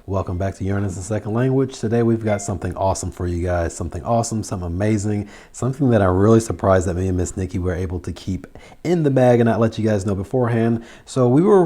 Welcome back to Yarn as a Second Language. Today we've got something awesome for you guys. Something awesome, something amazing, something that I'm really surprised that me and Miss Nikki were able to keep in the bag and not let you guys know beforehand. So we were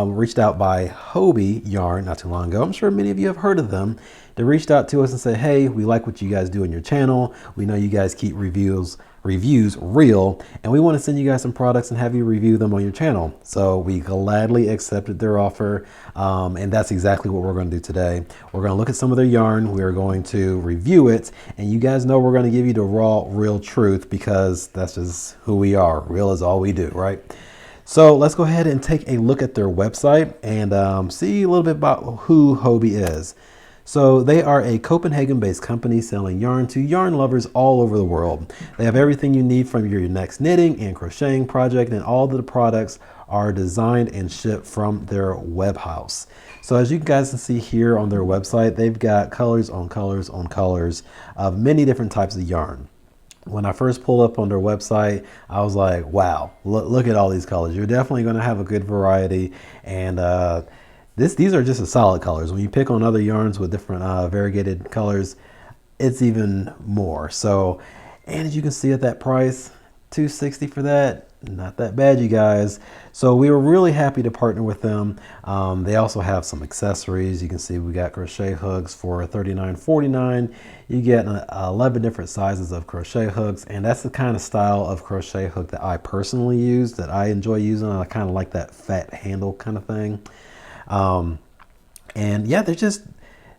reached out by Hobie Yarn not too long ago. I'm sure many of you have heard of them. They reached out to us and said, hey, we like what you guys do on your channel. We know you guys keep reviews real, and we want to send you guys some products and have you review them on your channel. So we gladly accepted their offer, and that's exactly what we're going to do today. We're going to look at some of their yarn. We are going to review it, and you guys know we're going to give you the raw, real truth, because that's just who we are. Real is all we do, right? So let's go ahead and take a look at their website and see a little bit about who Hobie is. So they are a Copenhagen-based company selling yarn to yarn lovers all over the world. They have everything you need from your next knitting and crocheting project, and all of the products are designed and shipped from their web house. So as you guys can see here on their website, they've got colors on colors on colors of many different types of yarn. When I first pulled up on their website, I was like, wow, look at all these colors. You're definitely going to have a good variety, and these are just the solid colors. When you pick on other yarns with different variegated colors, it's even more. So, and as you can see at that price, $260 for that, not that bad, you guys. So we were really happy to partner with them. They also have some accessories. You can see we got crochet hooks for $39.49. You get 11 different sizes of crochet hooks, and that's the kind of style of crochet hook that I personally use, that I enjoy using. I kind of like that fat handle kind of thing. And yeah,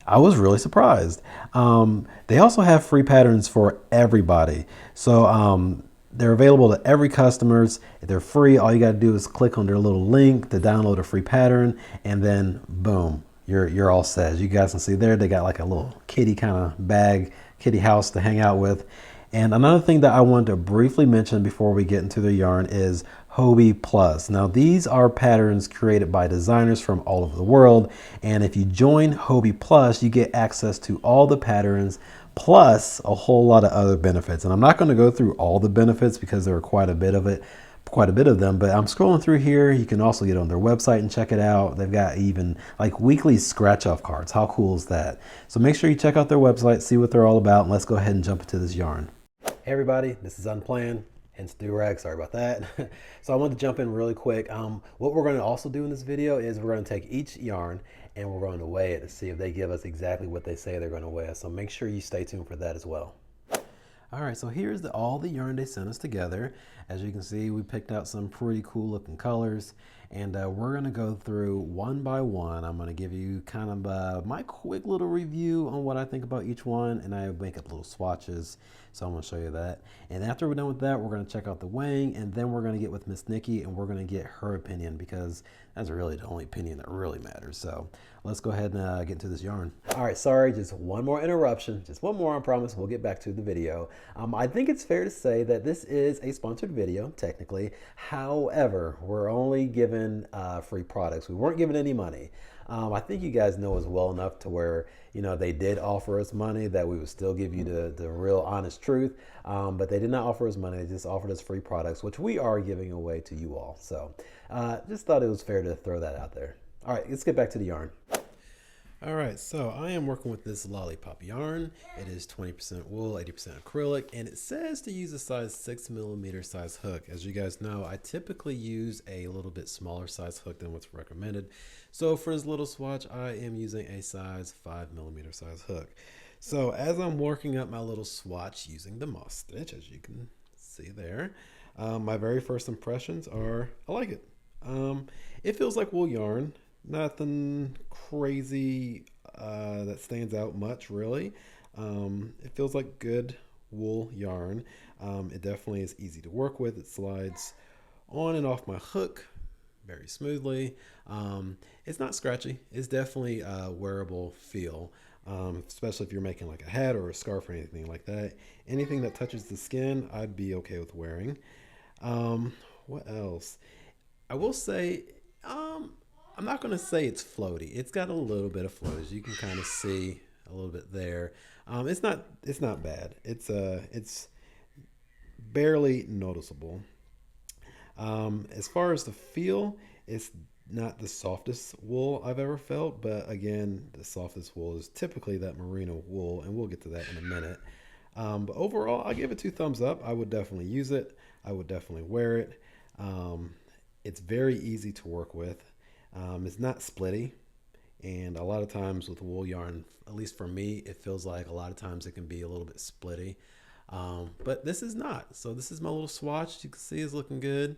I was really surprised. They also have free patterns for everybody. So they're available to every customers. They're free. All you got to do is click on their little link to download a free pattern, and then boom, you're all set. As you guys can see there, they got like a little kitty kind of bag, kitty house to hang out with. And another thing that I wanted to briefly mention before we get into the yarn is Hobie Plus. Now these are patterns created by designers from all over the world, and if you join Hobie Plus, you get access to all the patterns plus a whole lot of other benefits. And I'm not going to go through all the benefits because there are quite a bit of them, but I'm scrolling through here. You can also get on their website and check it out. They've got even like weekly scratch off cards. How cool is that? So make sure you check out their website, see what they're all about, and let's go ahead and jump into this yarn. Hey everybody, this is Unplanned, hence do-rag, sorry about that. So I wanted to jump in really quick. What we're going to also do in this video is we're going to take each yarn and we're going to weigh it to see if they give us exactly what they say they're going to weigh us. So make sure you stay tuned for that as well. All right, so here's all the yarn they sent us together. As you can see, we picked out some pretty cool looking colors, and we're going to go through one by one. I'm going to give you kind of my quick little review on what I think about each one, and I make up little swatches, so I'm going to show you that. And after we're done with that, we're going to check out the weighing, and then we're going to get with Miss Nikki, and we're going to get her opinion, because that's really the only opinion that really matters. So let's go ahead and get into this yarn. All right, sorry, just one more interruption. Just one more, I promise. We'll get back to the video. I think it's fair to say that this is a sponsored video, technically. However, we're only given free products. We weren't given any money. I think you guys know us well enough to where, you know, they did offer us money, that we would still give you the real honest truth. But they did not offer us money. They just offered us free products, which we are giving away to you all. So just thought it was fair to throw that out there. All right, let's get back to the yarn. All right, so I am working with this Lollipop yarn. It is 20% wool, 80% acrylic, and it says to use a size 6mm size hook. As you guys know, I typically use a little bit smaller size hook than what's recommended. So for this little swatch, I am using a size 5mm size hook. So as I'm working up my little swatch using the moss stitch, as you can see there, my very first impressions are, I like it. It feels like wool yarn. Nothing crazy that stands out much, really. It feels like good wool yarn. It definitely is easy to work with. It slides on and off my hook very smoothly. It's not scratchy. It's definitely a wearable feel, especially if you're making like a hat or a scarf or anything like that. Anything that touches the skin, I'd be okay with wearing. What else? I will say, I'm not going to say it's floaty. It's got a little bit of float, as you can kind of see a little bit there. It's not bad. It's barely noticeable. As far as the feel, it's not the softest wool I've ever felt, but again, the softest wool is typically that merino wool, and we'll get to that in a minute. But overall, I give it 2 thumbs up. I would definitely use it. I would definitely wear it. It's very easy to work with. It's not splitty. And a lot of times with wool yarn, at least for me, it feels like a lot of times it can be a little bit splitty. But this is not. So this is my little swatch. You can see it's looking good.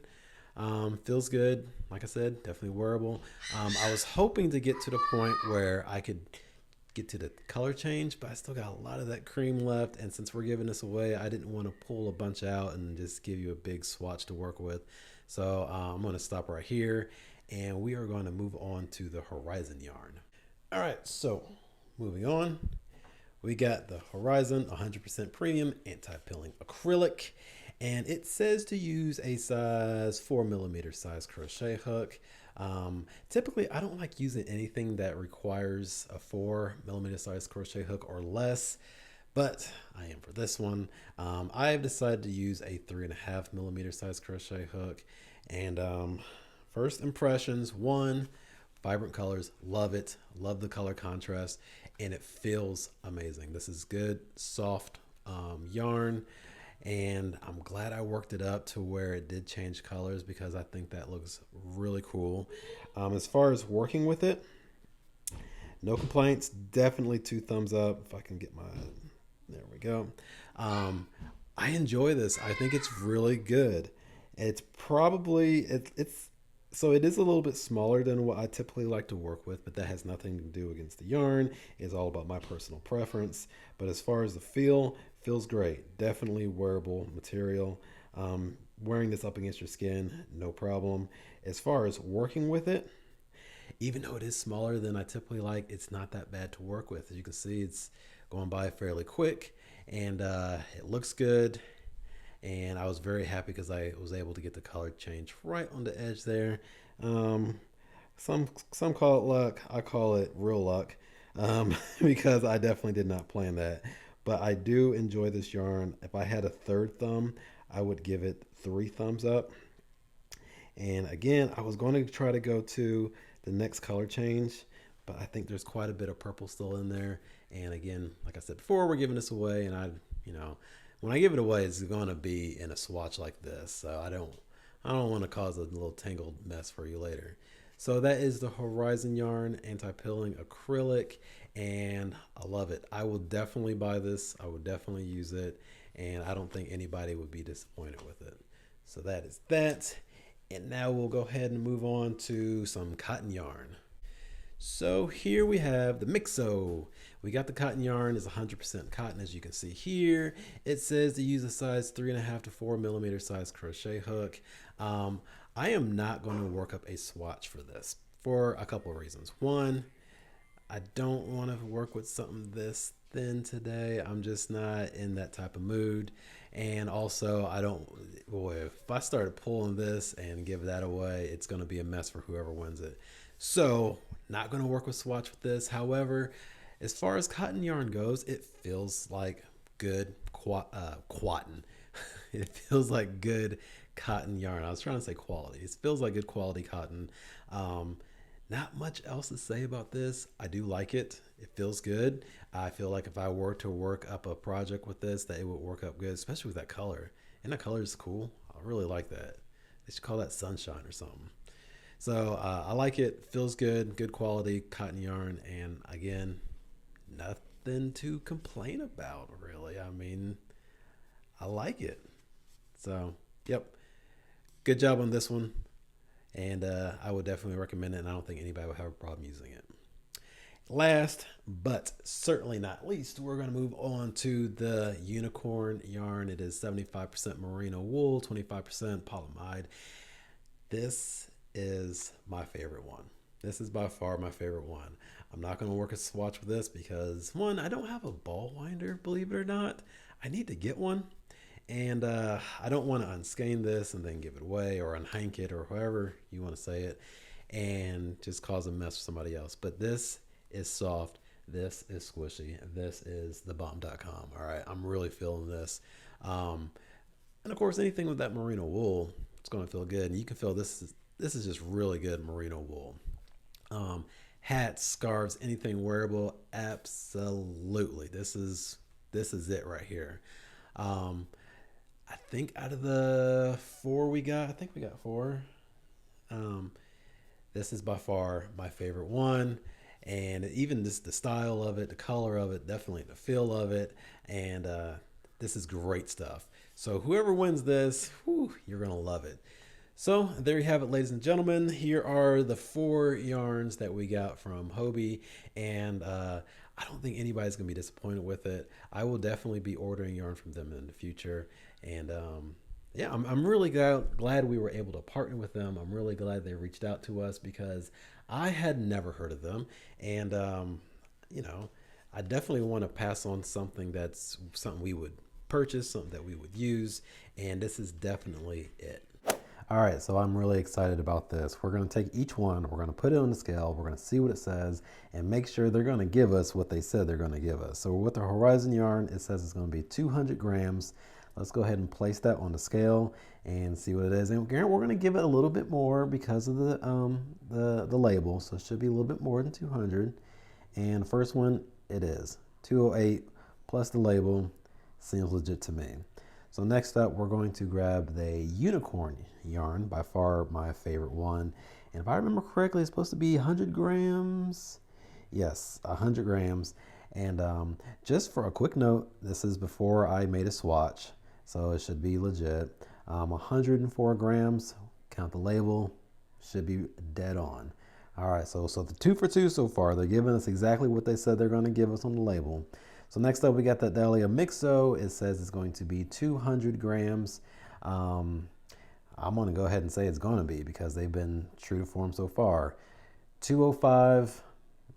Feels good. Like I said, definitely wearable. I was hoping to get to the point where I could get to the color change, but I still got a lot of that cream left. And since we're giving this away, I didn't want to pull a bunch out and just give you a big swatch to work with. So I'm going to stop right here, and we are going to move on to the Horizon yarn. All right, so moving on, we got the Horizon 100% premium anti-pilling acrylic, and it says to use a size 4mm size crochet hook. Typically, I don't like using anything that requires a 4mm size crochet hook or less, but I am for this one. I have decided to use a 3.5mm size crochet hook, and first impressions, one, vibrant colors, love it, love the color contrast, and it feels amazing. This is good, soft yarn, and I'm glad I worked it up to where it did change colors because I think that looks really cool. As far as working with it, no complaints, definitely 2 thumbs up. If I can get my, there we go. I enjoy this. I think it's really good. It's probably, so it is a little bit smaller than what I typically like to work with, but that has nothing to do against the yarn. It's all about my personal preference. But as far as the feel, feels great. Definitely wearable material. Wearing this up against your skin, no problem. As far as working with it, even though it is smaller than I typically like, it's not that bad to work with. As you can see, it's going by fairly quick, and it looks good. And I was very happy because I was able to get the color change right on the edge there. Some call it luck. I call it real luck, because I definitely did not plan that. But I do enjoy this yarn. If I had a third thumb, I would give it 3 thumbs up. And again, I was going to try to go to the next color change, but I think there's quite a bit of purple still in there. And again, like I said before, we're giving this away, and when I give it away, it's going to be in a swatch like this. So I don't want to cause a little tangled mess for you later. So that is the Horizon yarn anti-pilling acrylic, and I love it. I will definitely buy this. I would definitely use it, and I don't think anybody would be disappointed with it. So that is that. And now we'll go ahead and move on to some cotton yarn. So here we have the Mixo. We got the cotton yarn. It's 100% cotton, as you can see here. It says to use a size 3.5 to 4mm size crochet hook. I am not going to work up a swatch for this for a couple of reasons. One, I don't want to work with something this thin today. I'm just not in that type of mood. And also, if I started pulling this and give that away, it's going to be a mess for whoever wins it. So, not going to work with swatch with this. However, as far as cotton yarn goes, it feels like good cotton. It feels like good cotton yarn. I was trying to say quality. It feels like good quality cotton. Not much else to say about this. I do like it. It feels good. I feel like if I were to work up a project with this, that it would work up good, especially with that color. And the color is cool. I really like that. They should call that sunshine or something. So I like it. Feels good. Good quality cotton yarn. And again, nothing to complain about, really. I mean, I like it. So, yep. Good job on this one. And I would definitely recommend it, and I don't think anybody would have a problem using it. Last, but certainly not least, we're going to move on to the unicorn yarn. It is 75% merino wool, 25% polyamide. This is my favorite one. This is by far my favorite one. I'm not going to work a swatch with this because, one, I don't have a ball winder, believe it or not. I need to get one. And I don't want to unskein this and then give it away, or unhank it, or however you want to say it, and just cause a mess for somebody else. But this is soft. This is squishy. This is thebomb.com. All right, I'm really feeling this. And of course, anything with that merino wool, It's going to feel good. And you can feel this is just really good merino wool. Hats, scarves, anything wearable, absolutely. This is it right here. I think out of the 4 we got, I think we got 4. Um, this is by far my favorite one. And even just the style of it, the color of it, definitely the feel of it. And this is great stuff. So whoever wins this, whew, you're going to love it. So there you have it, ladies and gentlemen. Here are the 4 yarns that we got from Hobie. And I don't think anybody's going to be disappointed with it. I will definitely be ordering yarn from them in the future. And yeah, I'm really glad we were able to partner with them. I'm really glad they reached out to us because I had never heard of them. And, you know, I definitely want to pass on something that's something we would purchase, something that we would use. And this is definitely it. All right, so I'm really excited about this. We're going to take each one, we're going to put it on the scale, we're going to see what it says, and make sure they're going to give us what they said they're going to give us. So with the Horizon yarn, it says it's going to be 200 grams. Let's go ahead and place that on the scale and see what it is. And we're going to give it a little bit more because of the label, so it should be a little bit more than 200. And the first one, it is 208 plus the label. Seems legit to me. So next up, we're going to grab the Unicorn yarn, by far my favorite one. And if I remember correctly, it's supposed to be 100 grams. Yes, 100 grams. And just for a quick note, this is before I made a swatch, so it should be legit. 104 grams, count the label, should be dead on. All right, so the 2 for 2 so far. They're giving us exactly what they said they're going to give us on the label. So next up, we got that Dahlia Mixo. It says it's going to be 200 grams. I'm going to go ahead and say it's going to be because they've been true to form so far. 205,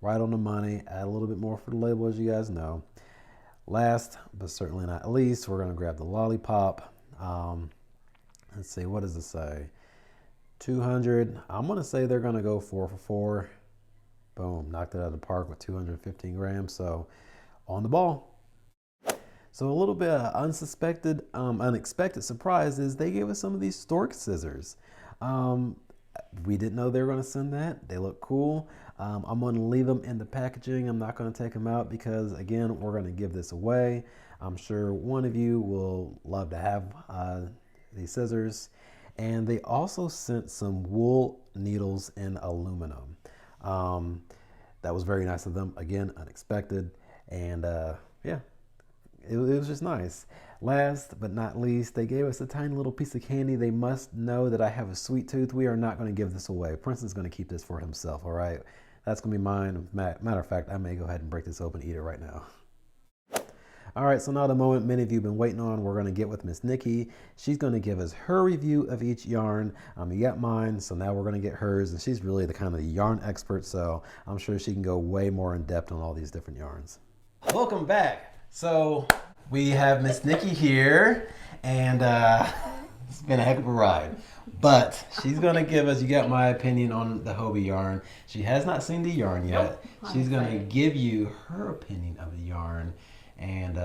right on the money. Add a little bit more for the label, as you guys know. Last, but certainly not least, we're going to grab the Lollipop. Let's see, what does it say? 200. I'm going to say they're going to go 4 for 4. Boom, knocked it out of the park with 215 grams. So on the ball. So a little bit of unexpected surprise is they gave us some of these stork scissors. We didn't know they were going to send that. They look cool. I'm going to leave them in the packaging. I'm not going to take them out because, again, we're going to give this away. I'm sure one of you will love to have these scissors. And they also sent some wool needles in aluminum. That was very nice of them. Again, unexpected. And yeah, it was just nice. Last but not least, they gave us a tiny little piece of candy. They must know that I have a sweet tooth. We are not going to give this away. Princeton's going to keep this for himself, all right? That's going to be mine. Matter of fact, I may go ahead and break this open and eat it right now. All right, so now the moment many of you have been waiting on, we're going to get with Miss Nikki. She's going to give us her review of each yarn. You got mine, so now we're going to get hers, and she's really the kind of yarn expert, so I'm sure she can go way more in depth on all these different yarns. Welcome back. So we have Miss Nikki here, and it's been a heck of a ride. But she's going to give us, you got my opinion on the Hobie yarn. She has not seen the yarn yet. She's going to give you her opinion of the yarn. And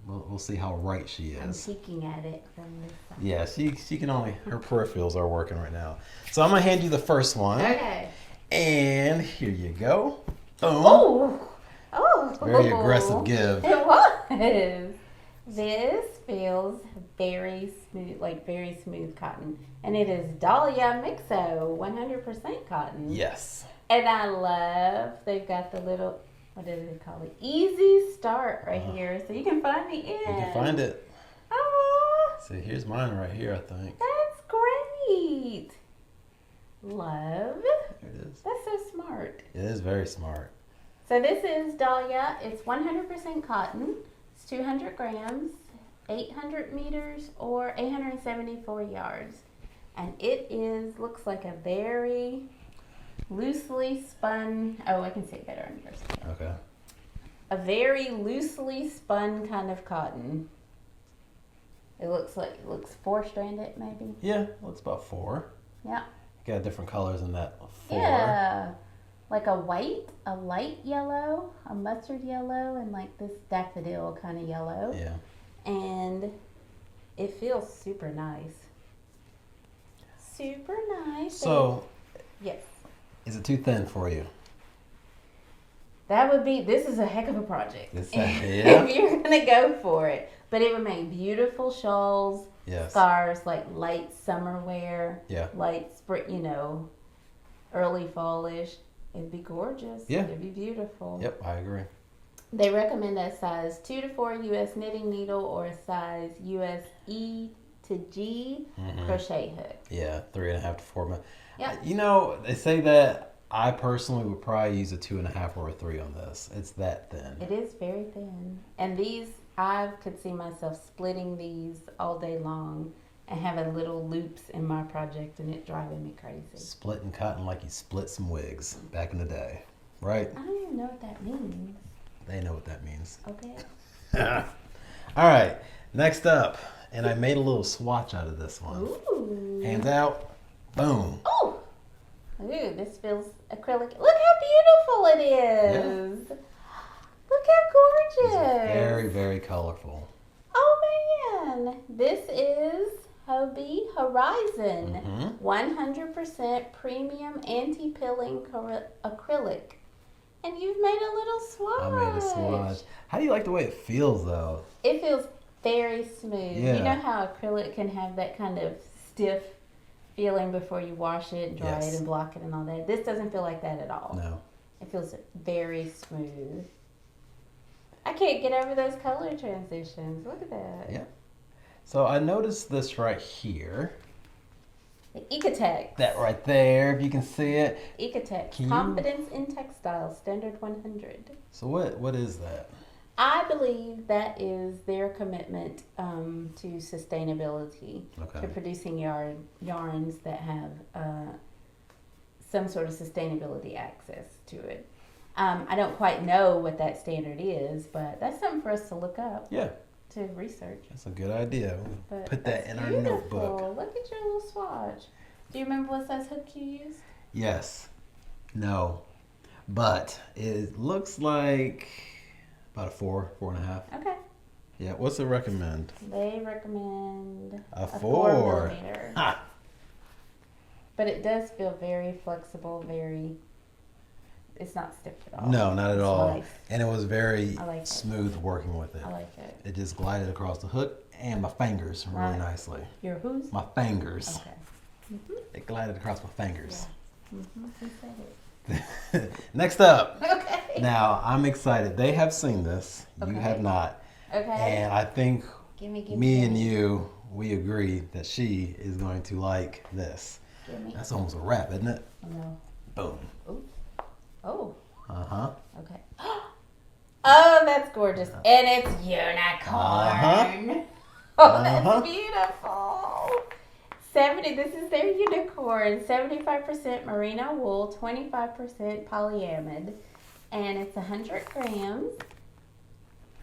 we'll see how right she is. I'm peeking at it from this side. Yeah, she can only, her peripherals are working right now. So I'm going to hand you the first one. Okay. And here you go. Boom. Oh. Very aggressive give. It was. This feels very smooth, like very smooth cotton. And it is Dahlia Mixo, 100% cotton. Yes. And I love, they've got the little, what do they call it? Easy start right here. So you can find the end. You can find it. Oh. See, here's mine right here, I think. That's great. Love. There it is. That's so smart. It is very smart. So this is Dahlia. It's 100% cotton. It's 200 grams, 800 meters, or 874 yards. And it looks like a very loosely spun, oh, I can see it better on yours. Okay. A very loosely spun kind of cotton. It looks 4-stranded maybe. Yeah, it looks about 4. Yeah. Got different colors in that 4. Yeah. Like a white, a light yellow, a mustard yellow, and like this daffodil kind of yellow. Yeah. And it feels super nice. super nice. So, Yes. is it too thin for you? This is a heck of a project. Yeah. If you're going to go for it. But it would make beautiful shawls, Yes. scarves, like light summer wear, Yeah. light spring, early fallish. It'd be gorgeous. Yeah. It'd be beautiful. Yep, I agree. They recommend a size 2 to 4 U.S. knitting needle or a size U.S. E to G crochet hook. Yeah, 3.5 to 4 months. Yep. They say that. I personally would probably use a 2.5 or a 3 on this. It's that thin. It is very thin. And these, I could see myself splitting these all day long and having little loops in my project and it driving me crazy. Splitting cotton like you split some wigs back in the day, right? I don't even know what that means. They know what that means. Okay. All right, next up. And I made a little swatch out of this one. Ooh. Hands out. Boom. Oh! Ooh, this feels acrylic. Look how beautiful it is. Yeah. Look how gorgeous. It's very, very colorful. Oh man. This is Hobie Horizon. 100% premium anti-pilling acrylic. And you've made a little swatch. I made a swatch. How do you like the way it feels though? It feels very smooth. Yeah. You know how acrylic can have that kind of stiff feeling before you wash it and dry it and block it and all that. This doesn't feel like that at all. No. It feels very smooth. I can't get over those color transitions. Look at that. Yeah. So I noticed this right here. The Ecotex. That right there, if you can see it. Ecotex. Confidence in Textiles, Standard 100. So what is that? I believe that is their commitment to sustainability, to producing yarns that have some sort of sustainability access to it. I don't quite know what that standard is, but that's something for us to look up. Yeah. To research. That's a good idea. But put that in our beautiful. notebook. Look at your little swatch. Do you remember what size hook you used? Yes. No. But it looks like about a 4.5. Okay. Yeah. What's it recommend? They recommend a 4 4. millimeter. Ha! But it does feel very flexible, it's not stiff at all. No, not at all. Nice. And it was very like smooth working with it. I like it. It just glided across the hook and my fingers really nicely. Your whose? My fingers. Okay. It glided across my fingers. Yeah. Who said it? Next up. Okay. Now, I'm excited. They have seen this. Okay. You have not. Okay. And I think me and you, we agree that she is going to like this. That's almost a wrap, isn't it? No. Boom. Ooh. Oh. Uh-huh. Okay. Oh, that's gorgeous. And it's unicorn. Oh, that's beautiful. This is their unicorn. 75% merino wool, 25% polyamide, and it's 100 grams.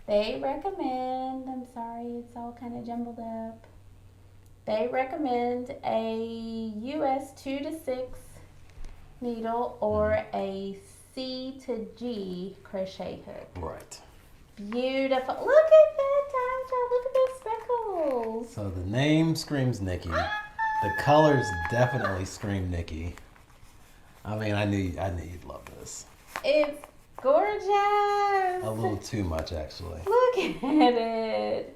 They recommend, I'm sorry, it's all kind of jumbled up. They recommend a US 2 to 6 needle or a C to G crochet hook. Right. Beautiful. Look at that, Tasha. Look at those speckles. So the name screams Nikki. The colors definitely scream Nikki. I mean, I knew you'd love this. It's gorgeous. A little too much, actually. Look at it.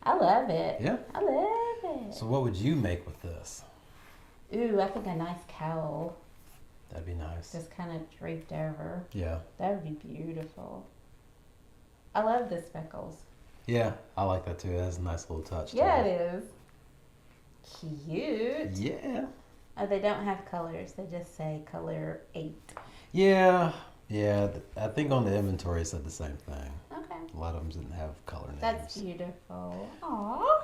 I love it. Yeah. I love it. So what would you make with this? Ooh, I think a nice cowl. That'd be nice. Just kind of draped over. Yeah. That would be beautiful. I love the speckles. Yeah, I like that too. It has a nice little touch. Yeah, it is. Cute. Yeah. Oh, they don't have colors. They just say color 8. Yeah. Yeah. I think on the inventory it said the same thing. Okay. A lot of them didn't have color names. That's beautiful. Aww.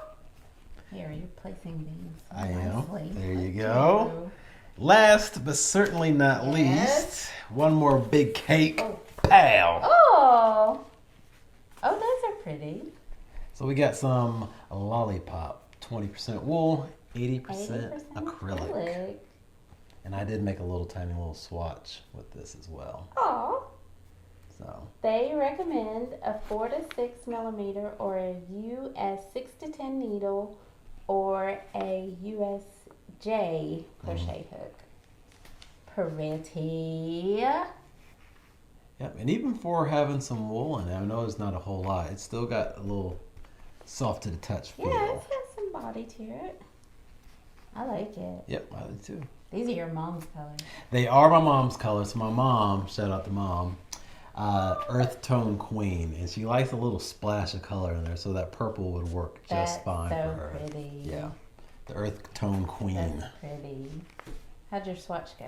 Here, you're placing these. I am. Nicely. There you go. Last but certainly not least, one more big cake. Oh. Pow! Oh. Oh, those are pretty. So we got some Lollipop, 20% wool, 80% acrylic. And I did make a tiny little swatch with this as well. Aw. So they recommend a 4 to 6 millimeter or a US 6 to 10 needle or a US J crochet hook. Pretty. Yep, and even for having some wool in it, I know it's not a whole lot. It's still got a little soft to the touch feel. Yeah, it's got some body to it. I like it. Yep, I do too. These are your mom's colors. They are my mom's colors. My mom, shout out to mom, earth tone queen, and she likes a little splash of color in there, so that purple would work just fine so for her. Pretty. Yeah, the earth tone queen. That's pretty. How'd your swatch go?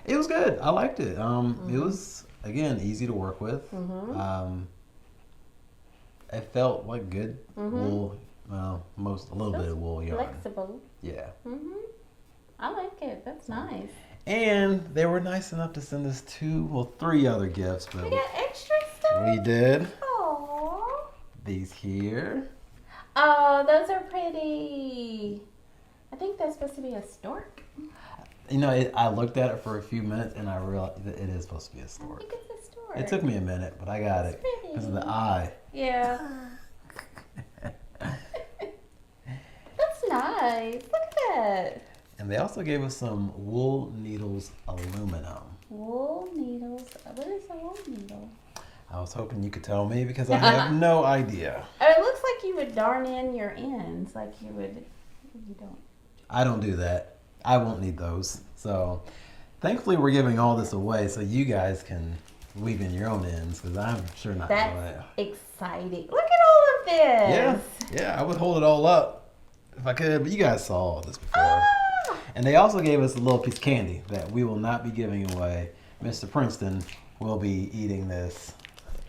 It was good. I liked it. It was, again, easy to work with. It felt like good wool. Well, a little bit of wool yarn. Flexible. Yeah. I like it. That's nice. And they were nice enough to send us 3 other gifts. But We got extra stuff. we did. Aww. These here. Oh, those are pretty. I think that's supposed to be a stork. You know, I looked at it for a few minutes and I realized that it is supposed to be a I stork. think it's a stork. It took me a minute, but I got it Pretty. because of the eye. Yeah. That's nice. Look at that. And they also gave us some wool needles aluminum. Wool needles. What is a wool needle? I was hoping you could tell me because I have no idea. Oh, it looks like you would darn in your ends, like you would. You don't. I don't do that. I won't need those. So thankfully we're giving all this away so you guys can weave in your own ends because I'm sure not doing That's that. exciting. Look at all of this. Yeah, I would hold it all up if I could, but you guys saw all this before. Ah! And they also gave us a little piece of candy that we will not be giving away. Mr. Princeton will be eating this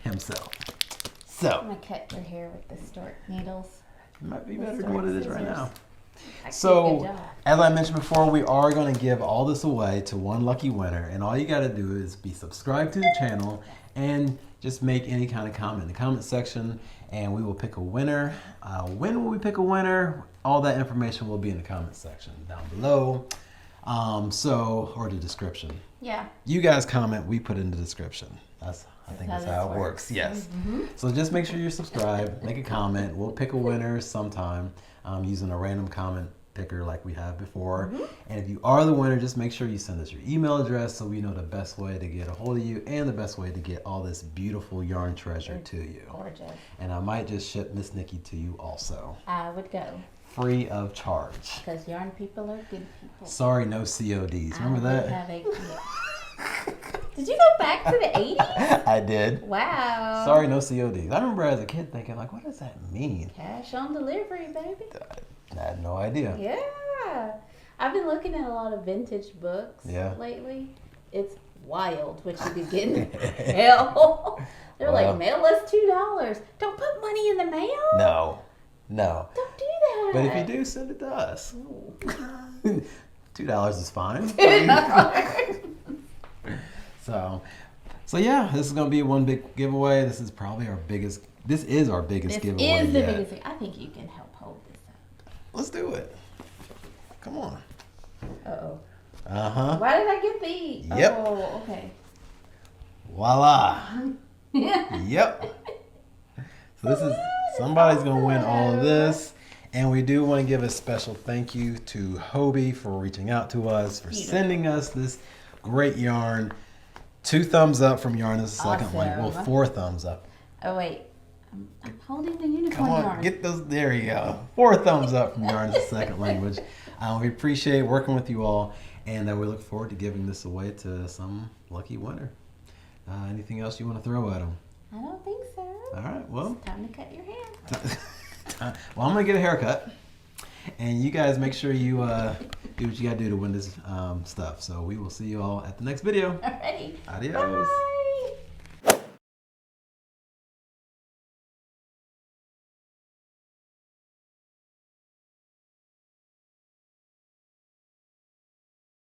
himself. I'm So, gonna cut your hair with the stork needles. it might be With better than stork what it is right scissors. now. Actually, good So, job. as I mentioned before, we are going to give all this away to one lucky winner. And all you got to do is be subscribed to the channel and just make any kind of comment in the comment section. And we will pick a winner. When will we pick a winner? All that information will be in the comment section down below. Or the description. Yeah. You guys comment, we put in the description. I think that's how it works. Yes. So just make sure you're subscribed, make a comment. We'll pick a winner sometime using a random comment picker like we have before. And if you are the winner, just make sure you send us your email address so we know the best way to get a hold of you and the best way to get all this beautiful yarn treasure to you. Gorgeous. And I might just ship Miss Nikki to you also. I would go. Free of charge. Because yarn people are good people. Sorry, no CODs. Remember that? Did you go back to the 80s? I did. Wow. Sorry, no CODs. I remember as a kid thinking, like, what does that mean? Cash on delivery, baby. I had no idea. Yeah. I've been looking at a lot of vintage books Yeah. lately. It's wild what you could get in hell. They're Well. like, mail us $2. Don't put money in the mail. No. Don't do that. But if you do, send it to us. $2 is fine. So yeah, this is gonna be one big giveaway. This is probably our biggest. This is our biggest giveaway This is the yet. biggest thing. I think you can help hold this up. Let's do it. Come on. Uh-oh. Uh-huh. Why did I get these? Yep. Oh, okay. Voila. Yep. So this is somebody's gonna win all of this. And we do want to give a special thank you to Hobie for reaching out to us, for sending us this great yarn. 2 thumbs up from Yarn is the second link. Well, 4 thumbs up. Oh, wait. I'm holding the unicorn Come on, yarn. get those. There you go. 4 thumbs up from Yarn is the second language. We appreciate working with you all, and we look forward to giving this away to some lucky winner. Anything else you want to throw at them? I don't think so. All right, well. It's time to cut your hair. Well, I'm going to get a haircut. And you guys make sure you do what you got to do to win this stuff. So we will see you all at the next video. Alrighty. Adios. Bye.